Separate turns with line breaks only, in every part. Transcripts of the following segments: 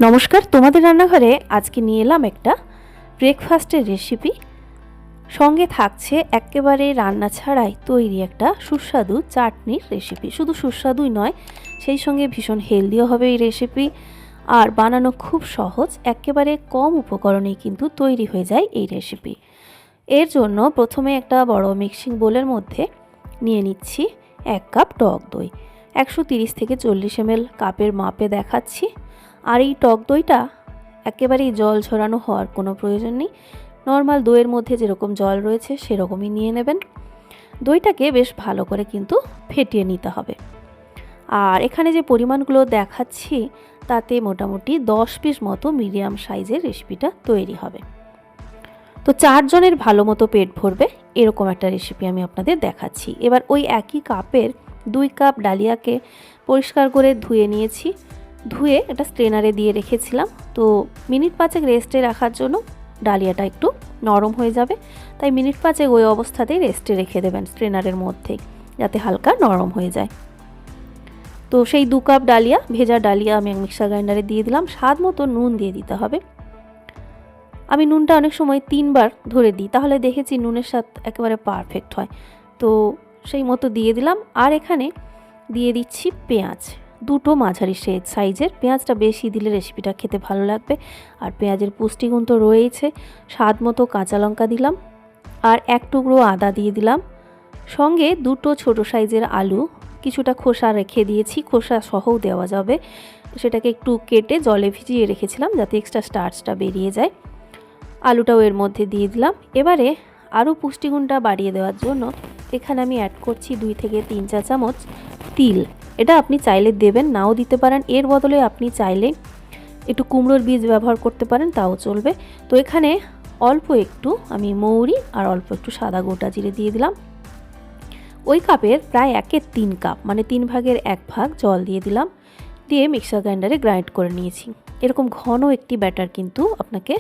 নমস্কার, তোমাদের রান্নাঘরে আজকে নিয়ে এলাম একটা ব্রেকফাস্টের রেসিপি। সঙ্গে থাকছে একেবারে রান্না ছাড়াই তৈরি একটা সুস্বাদু চাটনির রেসিপি। শুধু সুস্বাদুই নয়, সেই সঙ্গে ভীষণ হেলদিও হবে এই রেসিপি, আর বানানো খুব সহজ। একেবারে কম উপকরণেই কিন্তু তৈরি হয়ে যায় এই রেসিপি। এর জন্য প্রথমে একটা বড় মিক্সিং বোলের মধ্যে নিয়ে নিচ্ছি 1 কাপ টক দই। 130 থেকে 40 ml কাপের মাপে দেখাচ্ছি। আর এই টক দইটা একেবারেই জল ঝরানো হওয়ার কোনো প্রয়োজন নেই। নর্মাল দইয়ের মধ্যে যেরকম জল রয়েছে সেরকমই নিয়ে নেবেন। দইটাকে বেশ ভালো করে কিন্তু ফেটিয়ে নিতে হবে। আর এখানে যে পরিমাণগুলো দেখাচ্ছি তাতে মোটামুটি 10 পিস মতো মিডিয়াম সাইজের রেসিপিটা তৈরি হবে। তো 4 জনের ভালো মতো পেট ভরবে এরকম একটা রেসিপি আমি আপনাদের দেখাচ্ছি। এবার ওই একই কাপের 2 কাপ ডালিয়াকে পরিষ্কার করে ধুয়ে নিয়েছি। ধুয়ে এটা স্ট্রেনারে দিয়ে রেখেছিলাম। তো মিনিট 5 রেস্টে রাখার জন্য ডালিয়াটা একটু নরম হয়ে যাবে, তাই মিনিট 5 ওই অবস্থাতেই রেস্টে রেখে দেবেন স্ট্রেনারের মধ্যেই, যাতে হালকা নরম হয়ে যায়। তো সেই 2 কাপ ডালিয়া, ভেজা ডালিয়া আমি মিক্সার গ্রাইন্ডারে দিয়ে দিলাম। স্বাদ মতো নুন দিয়ে দিতে হবে। আমি নুনটা অনেক সময় 3 বার ধরে দিই, তাহলে দেখেছি নুনের স্বাদ একেবারে পারফেক্ট হয়। তো সেই মতো দিয়ে দিলাম। আর এখানে দিয়ে দিচ্ছি পেঁয়াজ, 2টো মাঝারি সাইজের। পেঁয়াজটা বেশি দিলে রেসিপিটা খেতে ভালো লাগবে, আর পেঁয়াজের পুষ্টিগুণ তো রয়েছে। স্বাদ মতো কাঁচা লঙ্কা দিলাম, আর 1 টুকরো আদা দিয়ে দিলাম। সঙ্গে 2টো ছোটো সাইজের আলু, কিছুটা খোসা রেখে দিয়েছি, খোসা সহও দেওয়া যাবে। সেটাকে একটু কেটে জলে ভিজিয়ে রেখেছিলাম যাতে এক্সট্রা স্টার্চটা বেরিয়ে যায়। আলুটাও এর মধ্যে দিয়ে দিলাম। এবারে আরও পুষ্টিগুণটা বাড়িয়ে দেওয়ার জন্য এখানে আমি অ্যাড করছি 2 থেকে 3 চা চামচ তিল। এটা আপনি চাইলে দেবেন, নাও দিতে পারেন। এর বদলে আপনি চাইলে একটু কুমড়োর বীজ ব্যবহার করতে পারেন, তাও চলবে। তো এখানে অল্প একটু আমি মৌরি আর অল্প একটু সাদা গোটা জিরে দিয়ে দিলাম। ওই কাপের প্রায় 1/3 কাপ, মানে 3 ভাগের 1 ভাগ জল দিয়ে দিলাম। দিয়ে মিক্সার গ্রাইন্ডারে গ্রাইন্ড করে নিয়েছি। এরকম ঘন একটি ব্যাটার কিন্তু আপনাকে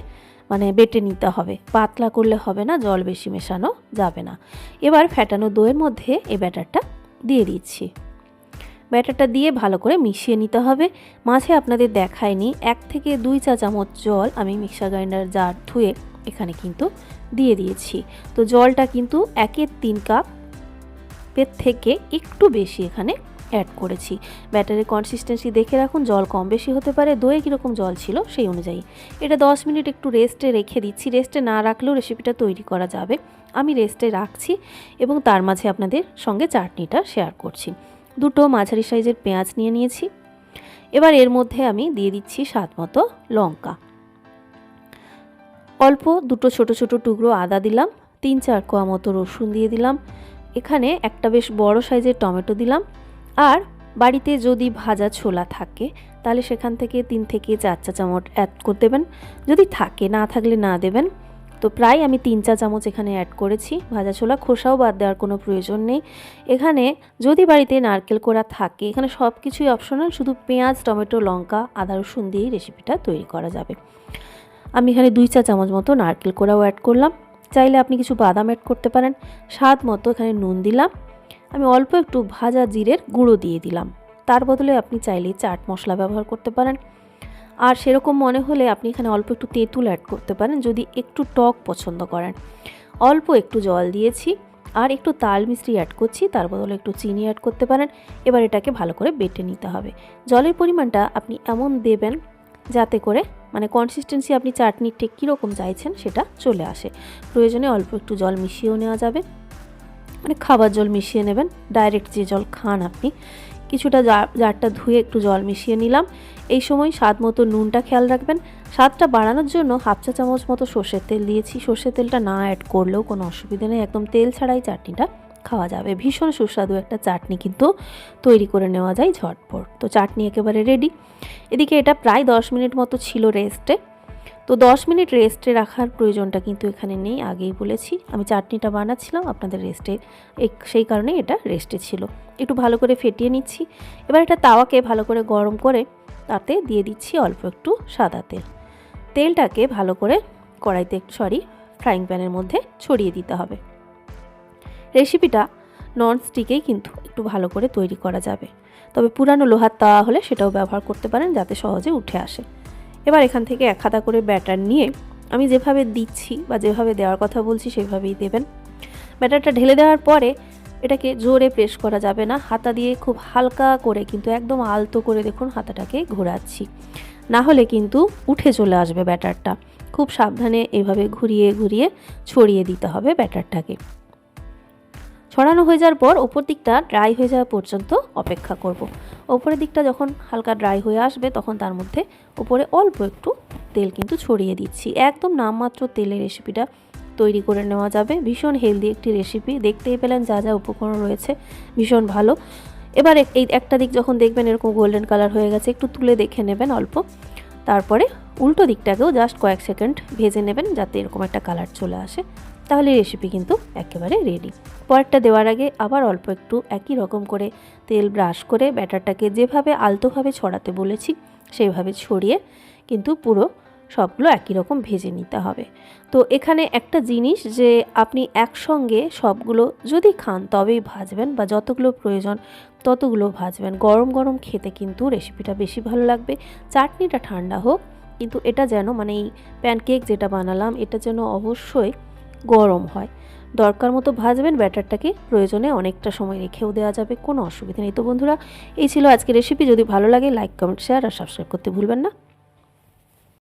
বেটে নিতে হবে, পাতলা করলে হবে না, জল বেশি মেশানো যাবে না। এবার ফ্যাটানো দইয়ের মধ্যে এই ব্যাটারটা দিয়ে দিচ্ছি। ব্যাটারটা দিয়ে ভালো করে মিশিয়ে নিতে হবে। মাঝে আপনাদের দেখায়নি, 1 থেকে 2 চা চামচ জল আমি মিক্সার গ্রাইন্ডার জার ধুয়ে এখানে কিন্তু দিয়ে দিয়েছি। তো জলটা কিন্তু 1/3 কাপের থেকে একটু বেশি এখানে অ্যাড করেছি। ব্যাটারের কনসিস্টেন্সি দেখে রাখুন, জল কম বেশি হতে পারে। দইয়ে কীরকম জল ছিল সেই অনুযায়ী। এটা 10 মিনিট একটু রেস্টে রেখে দিচ্ছি। রেস্টে না রাখলেও রেসিপিটা তৈরি করা যাবে। আমি রেস্টে রাখছি এবং তার মাঝে আপনাদের সঙ্গে চাটনিটা শেয়ার করছি। 2টো মাঝারি সাইজের পেঁয়াজ নিয়ে নিয়েছি। এবার এর মধ্যে আমি দিয়ে দিচ্ছি স্বাদ মতো লঙ্কা, অল্প 2টো ছোটো ছোটো টুকরো আদা দিলাম, 3-4 কোয়া মতো রসুন দিয়ে দিলাম। এখানে একটা বেশ বড় সাইজের টমেটো দিলাম। আর বাড়িতে যদি ভাজা ছোলা থাকে তাহলে সেখান থেকে 3 থেকে 4 চা চামচ অ্যাড করে দেবেন। যদি থাকে, না থাকলে না দেবেন। তো প্রায় আমি 3 চা চামচ এখানে অ্যাড করেছি ভাজা ছোলা। খোসাও বাদ দেওয়ার কোনো প্রয়োজন নেই। এখানে যদি বাড়িতে নারকেল কোড়া থাকে, এখানে সব কিছুই অপশনাল, শুধু পেঁয়াজ, টমেটো, লঙ্কা, আদা, রসুন দিয়েই রেসিপিটা তৈরি করা যাবে। আমি এখানে 2 চা চামচ মতো নারকেল কোড়াও অ্যাড করলাম। চাইলে আপনি কিছু বাদাম অ্যাড করতে পারেন। স্বাদ মতো এখানে নুন দিলাম। আমি অল্প একটু ভাজা জিরের গুঁড়ো দিয়ে দিলাম। তার বদলে আপনি চাইলে চাট মশলা ব্যবহার করতে পারেন। আর সেরকম মনে হলে আপনি এখানে অল্প একটু তেঁতুল অ্যাড করতে পারেন যদি একটু টক পছন্দ করেন। অল্প একটু জল দিয়েছি, আর একটু তাল মিশ্রি অ্যাড করছি, তার বদলে একটু চিনি অ্যাড করতে পারেন। এবার এটাকে ভালো করে বেটে নিতে হবে। জলের পরিমাণটা আপনি এমন দেবেন যাতে করে কনসিস্টেন্সি আপনি চাটনির ঠিক কীরকম চাইছেন সেটা চলে আসে। প্রয়োজনে অল্প একটু জল মিশিয়েও নেওয়া যাবে, খাবার জল মিশিয়ে নেবেন, ডাইরেক্ট যে জল খান আপনি। কিছুটা জারটা ধুয়ে একটু জল মিশিয়ে নিলাম। এই সময় স্বাদ মতো নুনটা খেয়াল রাখবেন। স্বাদটা বাড়ানোর জন্য 1/2 চা চামচ মতো সর্ষের তেল দিয়েছি। সর্ষের তেলটা না অ্যাড করলেও কোনো অসুবিধা নেই, একদম তেল ছাড়াই চাটনিটা খাওয়া যাবে। ভীষণ সুস্বাদু একটা চাটনি কিন্তু তৈরি করে নেওয়া যায় ঝটপট। তো চাটনি একেবারে রেডি। এদিকে এটা প্রায় 10 মিনিট মতো ছিল রেস্টে। তো 10 মিনিট রেস্টে রাখার প্রয়োজনটা কিন্তু এখানে নেই, আগেই বলেছি। আমি চাটনিটা বানাচ্ছিলাম আপনাদের রেস্টে, সেই কারণে এটা রেস্টে ছিল। একটু ভালো করে ফেটিয়ে নিচ্ছি। এবার এটা তাওয়াকে ভালো করে গরম করে তাতে দিয়ে দিচ্ছি অল্প একটু সাদা তেল। তেলটাকে ভালো করে ফ্রাইং প্যানের মধ্যে ছড়িয়ে দিতে হবে। রেসিপিটা নন স্টিকেই কিন্তু একটু ভালো করে তৈরি করা যাবে, তবে পুরানো লোহার তাওয়া হলে সেটাও ব্যবহার করতে পারেন যাতে সহজে উঠে আসে। এবার এখান থেকে এক হাতা করে ব্যাটার নিয়ে আমি যেভাবে দিচ্ছি বা যেভাবে দেওয়ার কথা বলছি সেভাবেই দেবেন। ব্যাটারটা ঢেলে দেওয়ার পরে এটাকে জোরে প্রেস করা যাবে না, হাতা দিয়ে খুব হালকা করে কিন্তু একদম আলতো করে দেখুন হাতাটাকে ঘোরাচ্ছি, না হলে কিন্তু উঠে চলে আসবে ব্যাটারটা। খুব সাবধানে এভাবে ঘুরিয়ে ঘুরিয়ে ছড়িয়ে দিতে হবে ব্যাটারটাকে। ছড়ানো হয়ে যাওয়ার পর ওপর দিকটা ড্রাই হয়ে যাওয়া পর্যন্ত অপেক্ষা করব। ওপরের দিকটা যখন হালকা ড্রাই হয়ে আসবে তখন তার মধ্যে ওপরে অল্প একটু তেল কিন্তু ছড়িয়ে দিচ্ছি। একদম নামমাত্র তেলে রেসিপিটা তৈরি করে নেওয়া যাবে। ভীষণ হেলদি একটি রেসিপি, দেখতেই পেলেন যা যা উপকরণ রয়েছে ভীষণ ভালো। এবার এই একটা দিক যখন দেখবেন এরকম গোল্ডেন কালার হয়ে গেছে, একটু তুলে দেখে নেবেন অল্প, তারপরে উল্টো দিকটাকেও জাস্ট কয়েক সেকেন্ড ভেজে নেবেন যাতে এরকম একটা কালার চলে আসে, তাহলে রেসিপি কিন্তু একেবারে রেডি। পরেরটা দেওয়ার আগে আবার অল্প একটু একই রকম করে তেল ব্রাশ করে ব্যাটারটাকে যেভাবে আলতোভাবে ছড়াতে বলেছি সেইভাবে ছড়িয়ে কিন্তু পুরো সবগুলো একই রকম ভেজে নিতে হবে। তো এখানে একটা জিনিস যে আপনি একসঙ্গে সবগুলো যদি খান তবেই ভাজবেন, বা যতগুলো প্রয়োজন ততগুলো ভাজবেন। গরম গরম খেতে কিন্তু রেসিপিটা বেশি ভালো লাগবে। চাটনিটা ঠান্ডা হোক, কিন্তু এটা যেন মানে এই প্যানকেক যেটা বানালাম এটা যেন অবশ্যই গরম হয়। দরকার মতো ভাজবেন ব্যাটারটাকে, প্রয়োজনে অনেকটা সময় রেখেও দেওয়া যাবে, কোনো অসুবিধা নেই। তো বন্ধুরা, এই ছিল আজকের রেসিপি। যদি ভালো লাগে লাইক, কমেন্ট, শেয়ার আর সাবস্ক্রাইব করতে ভুলবেন না।